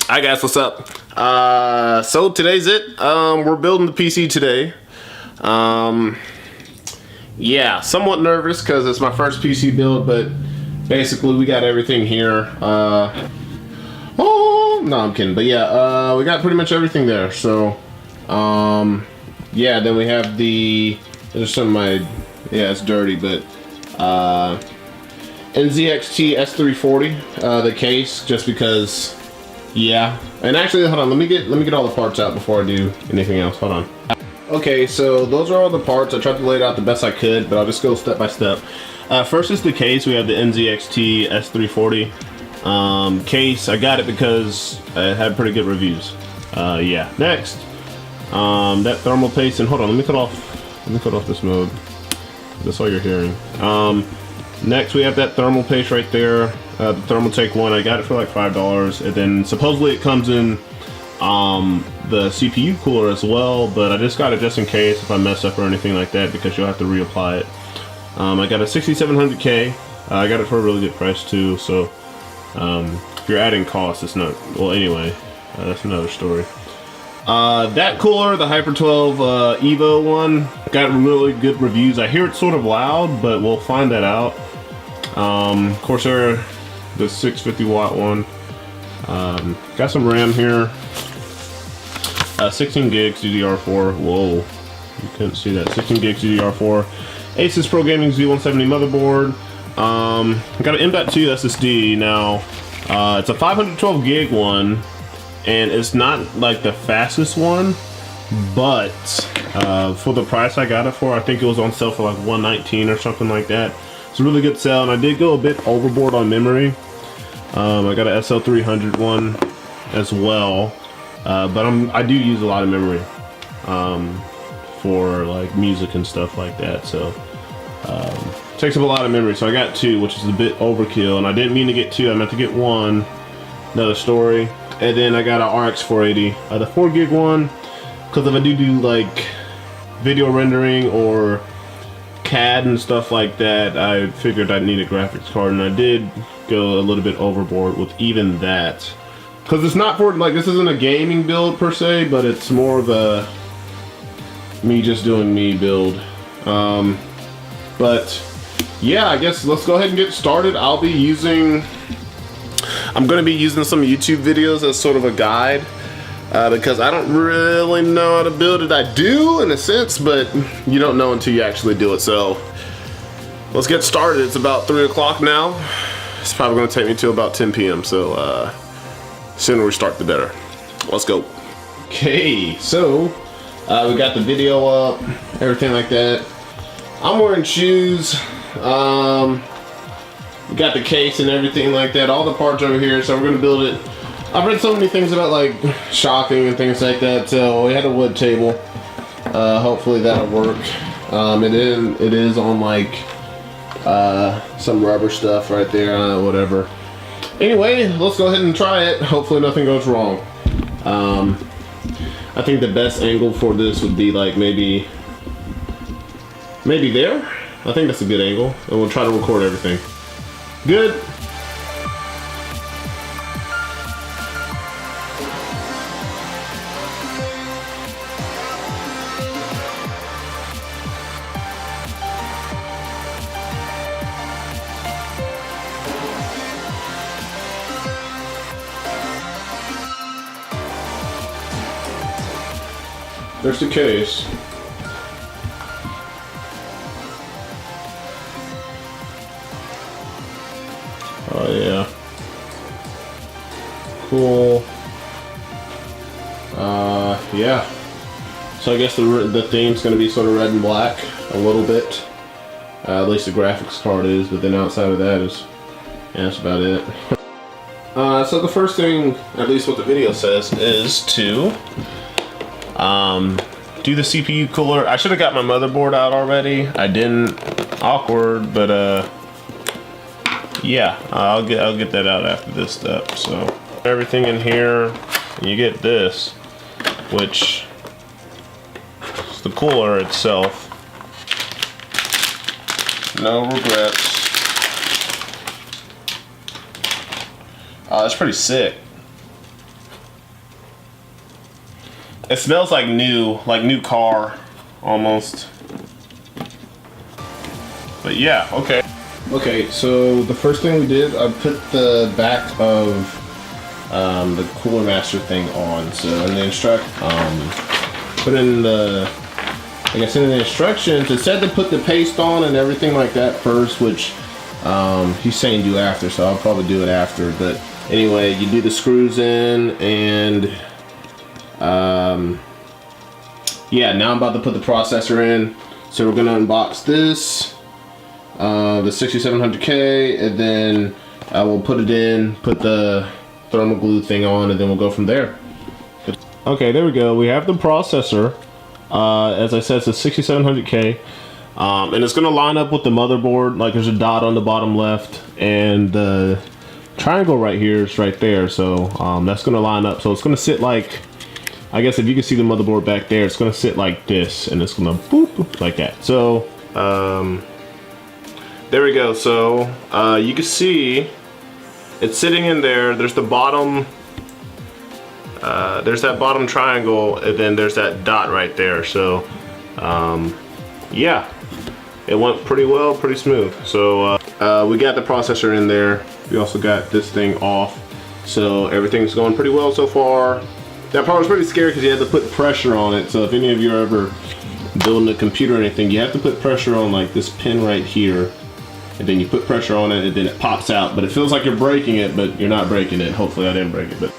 Hi guys, what's up? So today's it. We're building the PC today. Yeah, somewhat nervous because it's my first PC build, but basically we got everything here. Oh, no, I'm kidding. But yeah, we got pretty much everything there. So, yeah, then we have there's some of my, yeah, it's dirty, but, NZXT S340, the case, just because, yeah. And actually, hold on, let me get all the parts out before I do anything else. Hold on. Okay, so those are all the parts. I tried to lay it out the best I could, but I'll just go step by step. First is the case. We have the NZXT S340 case. I got it because it had pretty good reviews. Yeah. Next, that thermal paste. And hold on, let me cut off this mode. That's all you're hearing. Next, we have that thermal paste right there. The Thermal Take 1. I got it for like $5, and then supposedly it comes in the CPU cooler as well, but I just got it just in case if I mess up or anything like that, because you'll have to reapply it. I got a 6700K. I got it for a really good price too, so if you're adding costs, it's not, well, anyway, that's another story. That cooler, the Hyper 12 Evo one, got really good reviews. I hear it's sort of loud, but we'll find that out. Corsair, the 650 watt one. Got some RAM here. 16 gigs DDR4. Whoa, you couldn't see that. 16 gigs DDR4. Asus Pro Gaming Z170 motherboard. Got an M.2 SSD now. It's a 512 gig one, and it's not like the fastest one, but for the price I got it for, I think it was on sale for like $119 or something like that. It's a really good sell, and I did go a bit overboard on memory. I got an SL300 one as well, but I do use a lot of memory for like music and stuff like that, so takes up a lot of memory. So I got two, which is a bit overkill, and I didn't mean to get two. I meant to get one. Another story. And then I got an RX 480, the 4 gig one, because if I do like video rendering or CAD and stuff like that, I figured I'd need a graphics card, and I did go a little bit overboard with even that, because it's not for, like, this isn't a gaming build per se, but it's more of a me just doing me build. But yeah, I guess let's go ahead and get started. I'm going to be using some YouTube videos as sort of a guide, because I don't really know how to build it. I do in a sense, but you don't know until you actually do it. So let's get started. It's about 3 o'clock now. It's probably going to take me till about 10 p.m. So sooner we start, the better. Let's go. Okay, so we got the video up, everything like that. I'm wearing shoes. We got the case and everything like that. All the parts over here. So we're going to build it. I've read so many things about like shocking and things like that. So we had a wood table. Hopefully that'll work. It is on like some rubber stuff right there, whatever. Anyway, let's go ahead and try it. Hopefully nothing goes wrong. I think the best angle for this would be like maybe there. I think that's a good angle, and we'll try to record everything. Good. There's the case. Oh yeah. Cool. Yeah. So I guess the theme's gonna be sort of red and black a little bit. At least the graphics card is, but then outside of that is, yeah, that's about it. So the first thing, at least what the video says, is to do the CPU cooler. I should have got my motherboard out already. I didn't. Awkward, but yeah, I'll get that out after this step. So everything in here, and you get this, which is the cooler itself. No regrets. That's pretty sick. It smells like new car, almost. But yeah, okay. Okay, so the first thing we did, I put the back of the Cooler Master thing on. So in the put in the, I guess in the instructions, it said to put the paste on and everything like that first, which he's saying do after, so I'll probably do it after. But anyway, you do the screws in, and yeah, now I'm about to put the processor in. So we're gonna unbox this. The 6700K, and then I will put it in, put the thermal glue thing on, and then we'll go from there. Okay, there we go. We have the processor. As I said, it's a 6700K, and it's gonna line up with the motherboard. Like, there's a dot on the bottom left, and the triangle right here is right there. So that's gonna line up. So it's gonna sit like, I guess if you can see the motherboard back there, it's gonna sit like this, and it's gonna boop, boop like that. So there we go. So you can see it's sitting in there. There's the bottom, there's that bottom triangle, and then there's that dot right there. So yeah, it went pretty well, pretty smooth. So we got the processor in there. We also got this thing off. So everything's going pretty well so far. That part was pretty scary because you had to put pressure on it. So if any of you are ever building a computer or anything, you have to put pressure on like this pin right here. And then you put pressure on it, and then it pops out. But it feels like you're breaking it, but you're not breaking it. Hopefully I didn't break it. But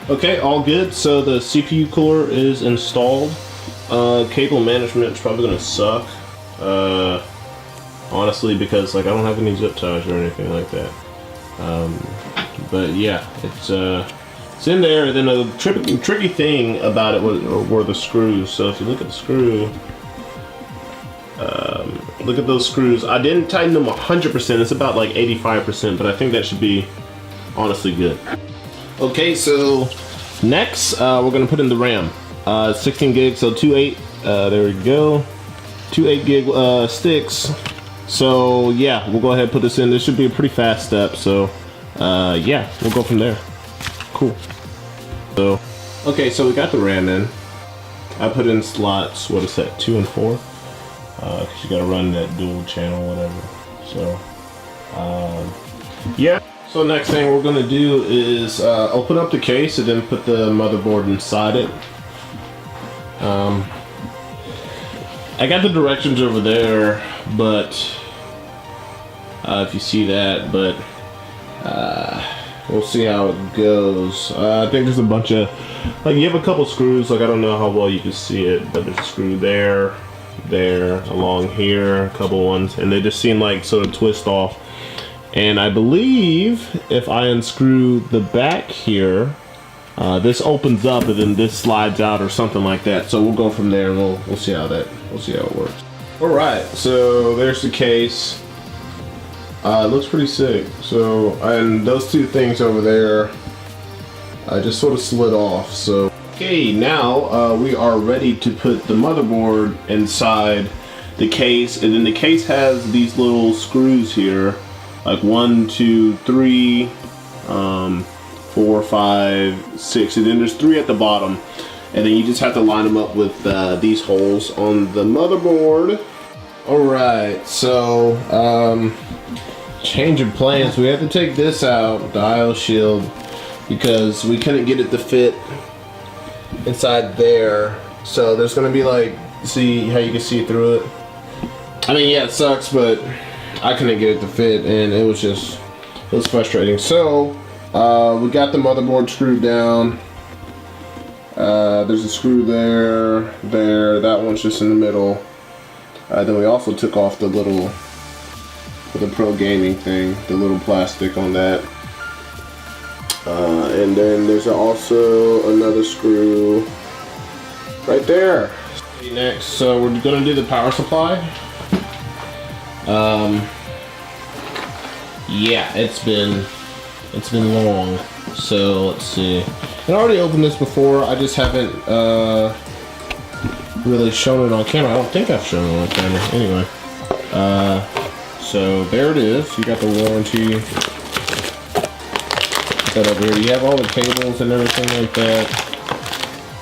okay, all good. So the CPU cooler is installed. Cable management is probably gonna suck. Honestly, because like I don't have any zip ties or anything like that. But yeah, it's in there. And then the tricky thing about it were the screws. So if you look at the screw. Look at those screws. I didn't tighten them 100%. It's about like 85%, but I think that should be honestly good. Okay, so next we're gonna put in the RAM. 16 gigs, so 2.8. There we go. 2.8 gig sticks. So yeah, we'll go ahead and put this in. This should be a pretty fast step. So yeah, we'll go from there. Cool. So okay, so we got the RAM in. I put in slots. What is that? 2 and 4. Because you gotta run that dual channel, whatever. So, yeah. So next thing we're gonna do is open up the case and then put the motherboard inside it. I got the directions over there, but if you see that, but we'll see how it goes. I think there's a bunch of, like, you have a couple screws. Like, I don't know how well you can see it, but there's a screw there, along here, a couple ones, and they just seem like sort of twist off. And I believe if I unscrew the back here, this opens up and then this slides out or something like that. So we'll go from there, and we'll see how it works. All right, so there's the case. It looks pretty sick. So, and those two things over there, I just sort of slid off. So okay, now we are ready to put the motherboard inside the case, and then the case has these little screws here, like 1, 2, 3, 4, 5, 6, and then there's 3 at the bottom, and then you just have to line them up with these holes on the motherboard. All right, so change of plans. We have to take this out, the IO shield, because we couldn't get it to fit inside there. So there's gonna be like, see how you can see through it? I mean, yeah, it sucks, but I couldn't get it to fit, and it was frustrating. So we got the motherboard screwed down. There's a screw there, that one's just in the middle. Then we also took off the little, for the pro gaming thing, the little plastic on that. And then there's also another screw right there. Next, so we're gonna do the power supply. Yeah, it's been long. So let's see. I already opened this before. I just haven't really shown it on camera. I don't think I've shown it on camera. Anyway, so there it is. You got the warranty. Put that over here. You have all the cables and everything like that.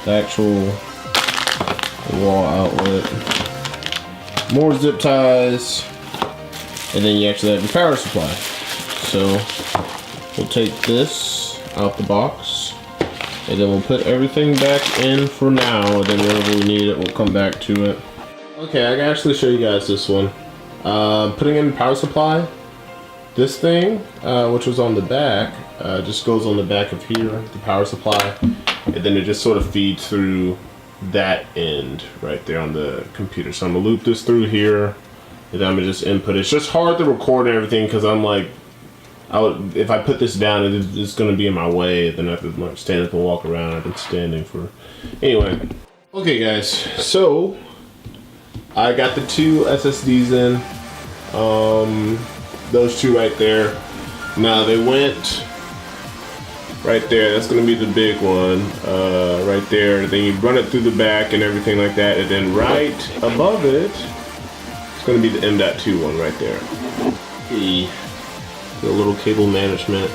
The actual the wall outlet, more zip ties, and then you actually have your power supply. So we'll take this out the box, and then we'll put everything back in for now, and then whenever we need it, we'll come back to it. Okay, I can actually show you guys this one. Putting in the power supply, this thing, which was on the back, just goes on the back of here, the power supply, and then it just sort of feeds through that end right there on the computer. So I'm gonna loop this through here, and then I'm gonna just input it. It's just hard to record everything because I'm like, if I put this down, it's gonna be in my way. Then I have to like stand up and walk around. I've been standing for, anyway. Okay, guys. So I got the 2 SSDs in. Those 2 right there. Now they went right there. That's gonna be the big one, right there. Then you run it through the back and everything like that, and then right above it, it's gonna be the M.2 one right there. The little cable management.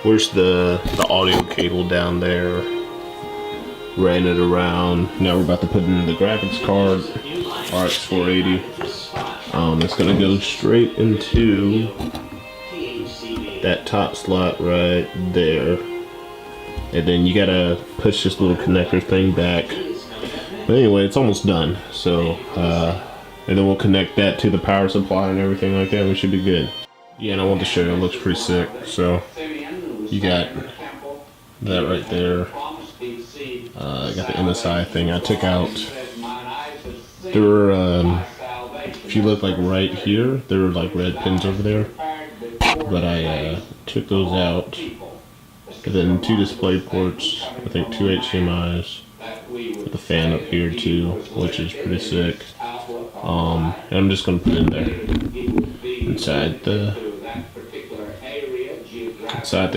Where's the audio cable down there? Ran it around. Now we're about to put in the graphics card, RX 480. It's gonna go straight into that top slot right there, and then you gotta push this little connector thing back. But anyway, it's almost done. So and then we'll connect that to the power supply and everything like that. We should be good. Yeah, and I want to show you, it looks pretty sick. So you got that right there. I got the MSI thing I took out. There were, if you look like right here, there were like red pins over there, but I took those out. And then 2 display ports, I think 2 HDMIs, with a fan up here too, which is pretty sick. And I'm just gonna put it in there inside the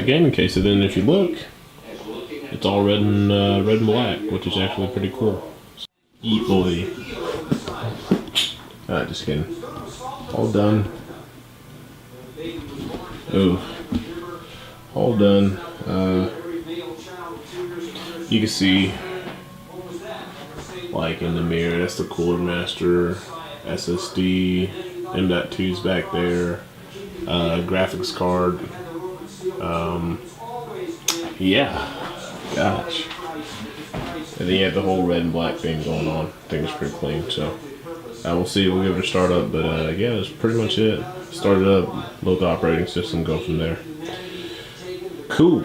gaming case. And then if you look, it's all red and black, which is actually pretty cool. Eat boy. Just kidding. All done. Oh, all done. You can see, like in the mirror, that's the Cooler Master SSD. M.2's back there. Graphics card. Yeah. Gosh. And then you have the whole red and black thing going on. I think it's pretty clean, so we'll see. We'll give it a start up, but yeah, that's pretty much it. Start it up, load the operating system, go from there. Cool.